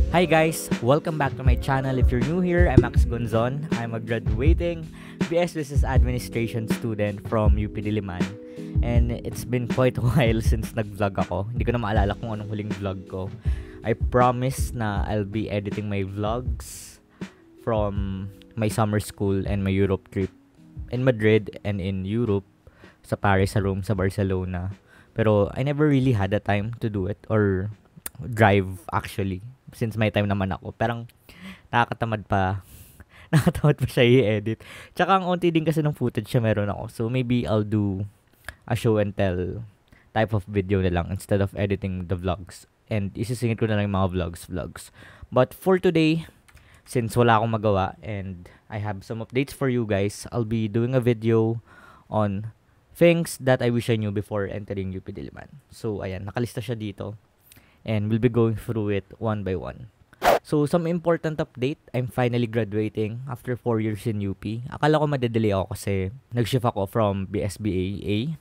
Hi guys, welcome back to my channel. If you're new here, I'm Guanzon. I'm a graduating BS Business Administration student from UP Diliman. And it's been quite a while since nag-vlog ako. Hindi ko na maalala kung anong huling vlog ko. I promise na I'll be editing my vlogs from my summer school and my Europe trip in Madrid and in Europe, sa Paris, sa Rome, sa Barcelona. Pero I never really had the time to do it or drive actually since may time naman ako. Parang nakakatamad pa. Nakakatamad pa siya i-edit. Tsaka ang onti din kasi ng footage siya meron ako. So maybe I'll do a show and tell type of video na lang instead of editing the vlogs. And isisingit ko na lang yung mga vlogs. But for today, since wala akong magawa and I have some updates for you guys, I'll be doing a video on things that I wish I knew before entering UP Diliman. So ayan, nakalista siya dito. And we'll be going through it one by one. So, some important update. I'm finally graduating after 4 years in UP. Akala ko madedelay ako kasi nag-shift ako from BSBA,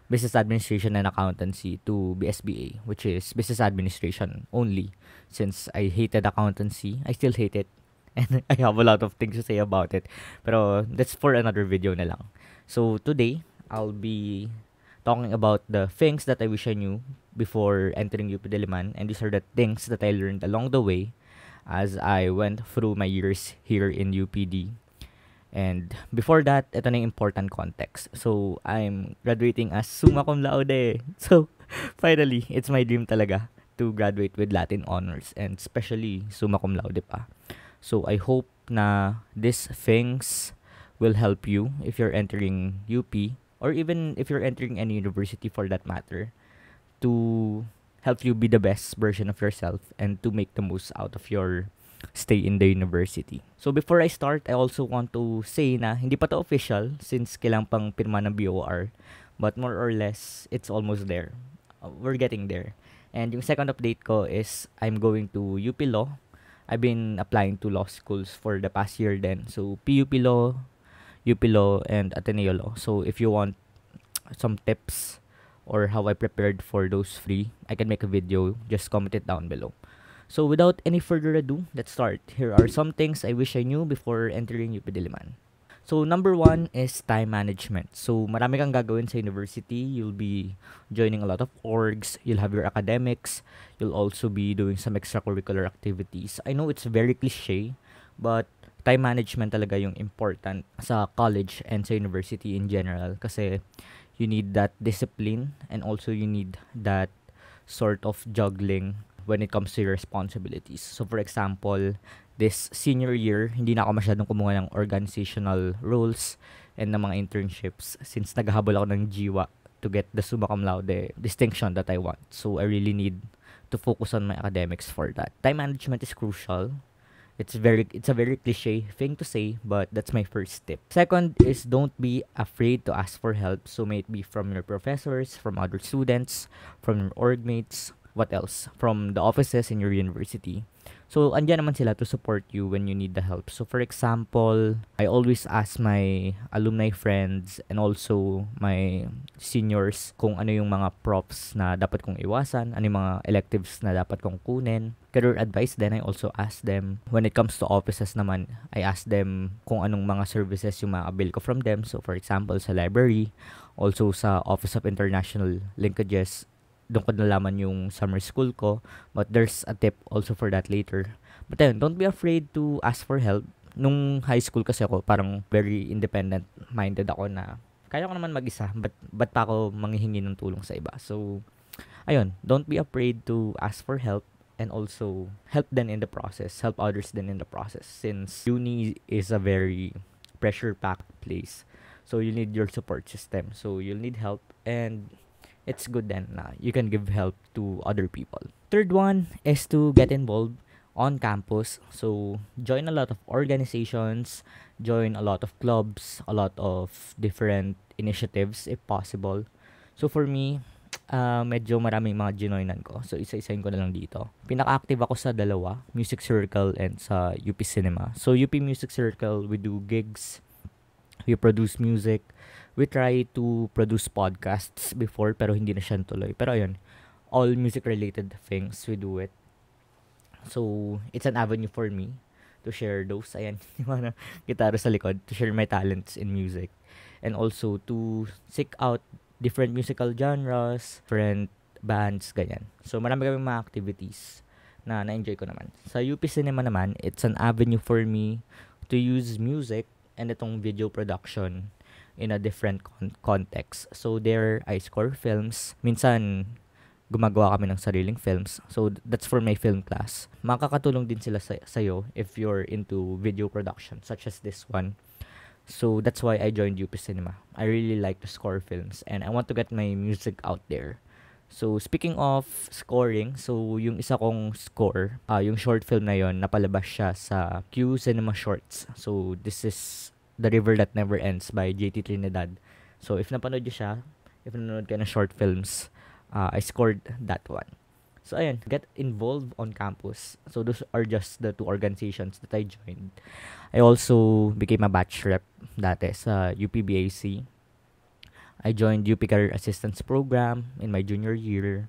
Business Administration and Accountancy, to BSBA, which is Business Administration only. Since I hated accountancy, I still hate it. And I have a lot of things to say about it. Pero that's for another video na lang. So, today, I'll be talking about the things that I wish I knew before entering UP Diliman, and these are the things that I learned along the way as I went through my years here in UPD. And before that, ito na yung important context. So, I'm graduating as summa cum laude. So, finally, it's my dream talaga to graduate with Latin honors and especially summa cum laude pa. So, I hope na these things will help you if you're entering UP or even if you're entering any university for that matter, to help you be the best version of yourself and to make the most out of your stay in the university. So before I start, I also want to say na hindi pa to official since kailangan pang pirma ng BOR, but more or less, it's almost there. We're getting there. And yung second update ko is I'm going to UP Law. I've been applying to law schools for the past year then. So PUP Law, UP Law, and Ateneo Law. So if you want some tips or how I prepared for those three, I can make a video. Just comment it down below. So without any further ado, let's start. Here are some things I wish I knew before entering UP Diliman. So number 1 is time management. So marami kang gagawin sa university. You'll be joining a lot of orgs. You'll have your academics. You'll also be doing some extracurricular activities. I know it's very cliche, but time management talaga yung important sa college and sa university in general kasi you need that discipline and also you need that sort of juggling when it comes to your responsibilities. So for example, this senior year, hindi na ako masyadong kumuha ng organizational roles and ng mga internships since naghahabol ako ng jiwa to get the summa cum laude distinction that I want. So I really need to focus on my academics for that. Time management is crucial. It's a very cliche thing to say, but that's my first tip. Second is don't be afraid to ask for help. So may it be from your professors, from other students, from your org mates, what else? From the offices in your university. So andyan naman sila to support you when you need the help. So for example, I always ask my alumni friends and also my seniors kung ano yung mga profs na dapat kong iwasan, ano yung mga electives na dapat kong kunin. Career advice then I also ask them. When it comes to offices naman, I ask them kung anong mga services yung ma-avail ko from them. So for example, sa library, also sa Office of International Linkages, doon ko nalaman yung summer school ko. But there's a tip also for that later. But then, don't be afraid to ask for help. Nung high school kasi ako, parang very independent-minded ako na kaya ko naman mag-isa. Ba't pa ako manghihingi ng tulong sa iba? So, ayun, don't be afraid to ask for help and also help them in the process. Help others then in the process. Since uni is a very pressure-packed place. So, you need your support system. So, you'll need help and it's good then na you can give help to other people. Third one is to get involved on campus. So, join a lot of organizations, join a lot of clubs, a lot of different initiatives if possible. So, for me, medyo maraming mga ginoinan ko. So, isa-isahin ko na lang dito. Pinaka-active ako sa dalawa, Music Circle and sa UP Cinema. So, UP Music Circle, we do gigs, we produce music. We try to produce podcasts before pero hindi na siya tuloy. Pero ayun, all music related things we do it. So, it's an avenue for me to share those, ayan, yung mga gitara sa likod, to share my talents in music. And also, to seek out different musical genres, different bands, ganyan. So, marami kami mga activities na na-enjoy ko naman. Sa UP Cinema naman, it's an avenue for me to use music and itong video production in a different context. So, there, I score films. Minsan, gumagawa kami ng sariling films. So, that's for my film class. Makakatulong din sila sa'yo if you're into video production, such as this one. So, that's why I joined UP Cinema. I really like to score films and I want to get my music out there. So, speaking of scoring, so yung isa kong score, yung short film na yon, napalabas siya sa Q Cinema Shorts. So, this is The River That Never Ends by JT Trinidad. So, if napanood nyo siya, if nanonood ka ng short films, I scored that one. So, ayun, get involved on campus. So, those are just the two organizations that I joined. I also became a batch rep dati sa UPBAC. I joined UP Career Assistance Program in my junior year.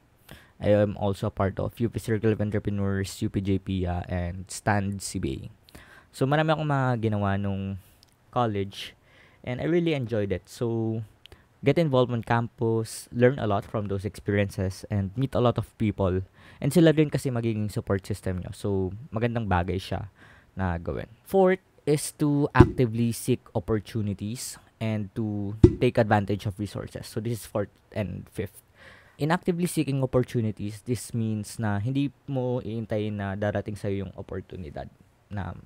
I am also a part of UP Circle of Entrepreneurs, UPJPIA, and Stand CBA. So, marami akong mga ginawa nung college and I really enjoyed it. So, get involved on campus, learn a lot from those experiences, and meet a lot of people. And sila rin kasi magiging support system nyo. So, magandang bagay siya na gawin. Fourth is to actively seek opportunities and to take advantage of resources. So, this is fourth and fifth. In actively seeking opportunities, this means na hindi mo iintayin na darating sa'yo yung oportunidad na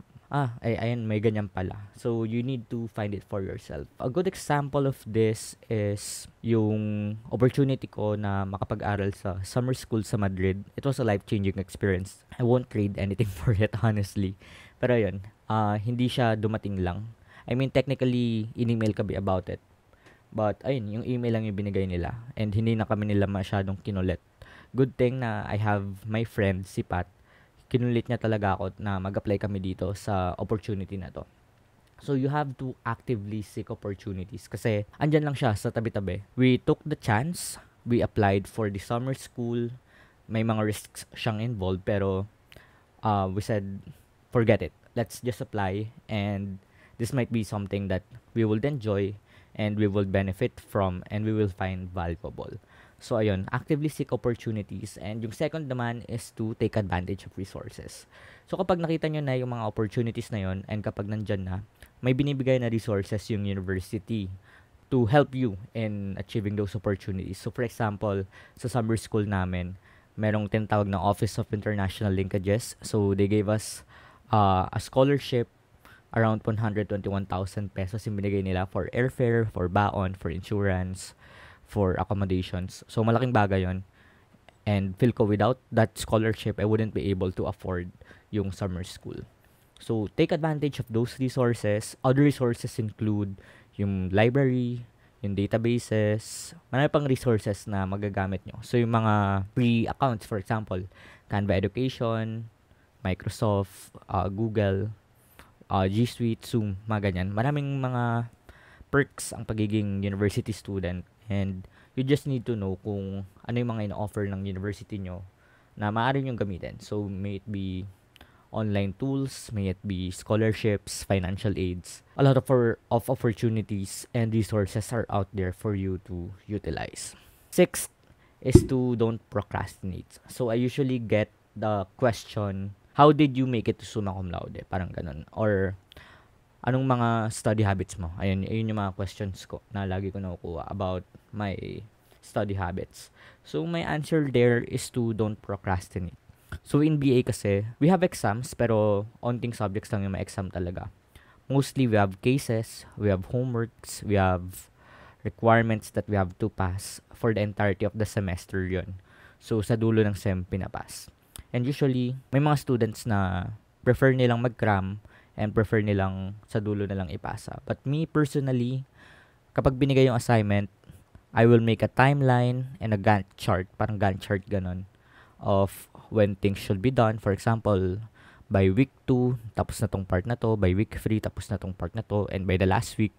ayan, may ganyan pala. So, you need to find it for yourself. A good example of this is yung opportunity ko na makapag-aral sa summer school sa Madrid. It was a life-changing experience. I won't trade anything for it, honestly. Pero yun, hindi siya dumating lang. I mean, technically, in-email kami about it. But, ayun, yung email lang yung binigay nila. And hindi na kami nila masyadong kinulit. Good thing na I have my friend, si Pat. Kinulit niya talaga ako na mag-apply kami dito sa opportunity na to. So, you have to actively seek opportunities kasi andyan lang siya sa tabi-tabi. We took the chance. We applied for the summer school. May mga risks siyang involved pero we said, forget it. Let's just apply and this might be something that we will enjoy and we will benefit from and we will find valuable. So, ayun, actively seek opportunities. And yung second naman is to take advantage of resources. So, kapag nakita nyo na yung mga opportunities na yon and kapag nandyan na, may binibigay na resources yung university to help you in achieving those opportunities. So, for example, sa summer school namin, merong tinatawag na Office of International Linkages. So, they gave us a scholarship around 121,000 pesos yung binigay nila for airfare, for baon, for insurance, for accommodations. So, malaking bagay yon. And feel ko without that scholarship, I wouldn't be able to afford yung summer school. So, take advantage of those resources. Other resources include yung library, yung databases, marami pang resources na magagamit nyo. So, yung mga free accounts, for example, Canva Education, Microsoft, Google, G Suite, Zoom, mga ganyan. Maraming mga perks ang pagiging university student. And you just need to know kung ano yung mga ina-offer ng university nyo na maaari nyong gamitin. So, may it be online tools, may it be scholarships, financial aids. A lot of opportunities and resources are out there for you to utilize. Sixth is to don't procrastinate. So, I usually get the question, how did you make it to summa cum laude? Parang ganun. Or, anong mga study habits mo? Ayun yung mga questions ko na lagi ko nakukuha about my study habits. So, my answer there is to don't procrastinate. So, in BA kasi, we have exams, pero onting subjects lang yung ma-exam talaga. Mostly, we have cases, we have homeworks, we have requirements that we have to pass for the entirety of the semester yun. So, sa dulo ng SEM, pinapass. And usually, may mga students na prefer nilang mag-cram and prefer nilang sa dulo na lang ipasa. But me, personally, kapag binigay yung assignment, I will make a timeline and a Gantt chart, parang Gantt chart ganon, of when things should be done. For example, by week 2, tapos na tong part na to. By week 3, tapos na tong part na to. And by the last week,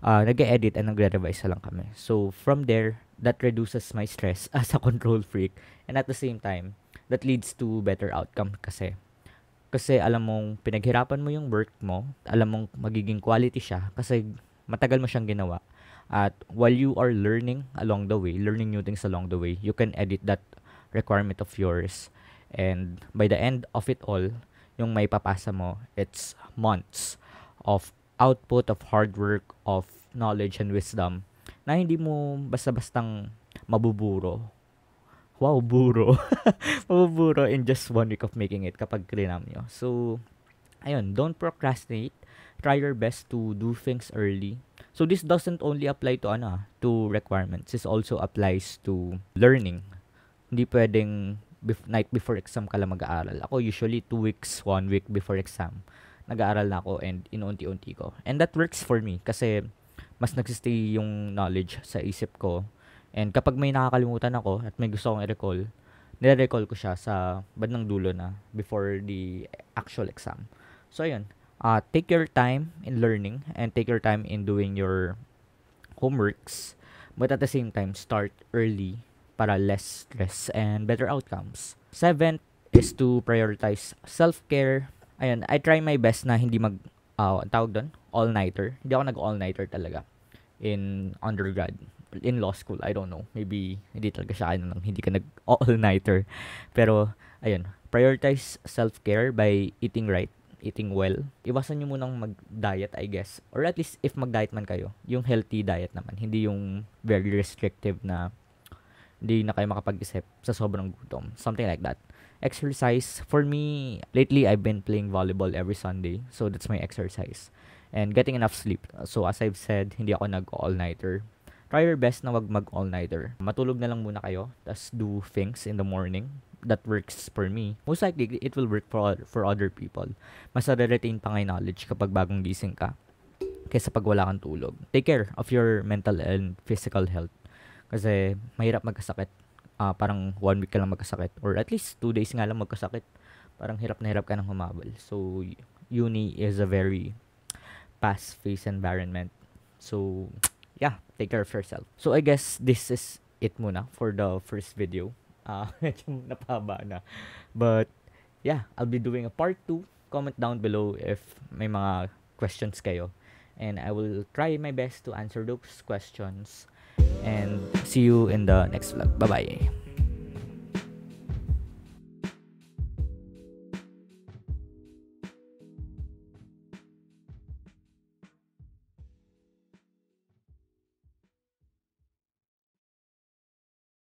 nag-edit and nagre-revise lang kami. So, from there, that reduces my stress as a control freak. And at the same time, that leads to better outcome kasi Kasi alam mong pinaghirapan mo yung work mo, alam mong magiging quality siya kasi matagal mo siyang ginawa. At while you are learning along the way, learning new things along the way, you can edit that requirement of yours. And by the end of it all, yung may papasa mo, it's months of output of hard work, of knowledge and wisdom na hindi mo basta-bastang mabuburo. Wow, buro. Mabuburo in just 1 week of making it kapag klinam nyo. So, ayun, don't procrastinate. Try your best to do things early. So, this doesn't only apply to to requirements. This also applies to learning. Hindi pwedeng night before exam ka lang mag-aaral. Ako usually 2 weeks, 1 week before exam, nag-aaral na ako and inuunti-unti ko. And that works for me kasi mas nagsistay yung knowledge sa isip ko. And kapag may nakakalimutan ako at may gusto kong i-recall, nire-recall ko siya sa bandang dulo na before the actual exam. So, ayun. Take your time in learning and take your time in doing your homeworks. But at the same time, start early para less stress and better outcomes. Seventh is to prioritize self-care. Ayun, I try my best na hindi tawag doon, all-nighter. Hindi ako nag-all-nighter talaga in undergrad. In law school, I don't know. Maybe hindi talaga siya hindi ka nag-all-nighter. Pero, ayun, prioritize self-care by eating right, eating well. Iwasan nyo munang mag-diet, I guess. Or at least, if mag-diet man kayo, yung healthy diet naman. Hindi yung very restrictive na hindi na kayo makapag-isip sa sobrang gutom. Something like that. Exercise. For me, lately, I've been playing volleyball every Sunday. So, that's my exercise. And getting enough sleep. So, as I've said, hindi ako nag-all-nighter. Try your best na wag mag-all-nighter. Matulog na lang muna kayo, tas do things in the morning. That works for me. Most likely, it will work for other people. Mas na-retain pa nga yung knowledge kapag bagong gising ka kaysa pag wala kang tulog. Take care of your mental and physical health. Kasi mahirap magkasakit. Parang 1 week ka lang magkasakit. Or at least 2 days nga lang magkasakit. Parang hirap na hirap ka nang humabol. So, uni is a very fast-paced environment. So, yeah, take care of yourself. So, I guess this is it muna for the first video. Medyo napahaba na. But, yeah, I'll be doing a part 2. Comment down below if may mga questions kayo. And I will try my best to answer those questions. And see you in the next vlog. Bye-bye.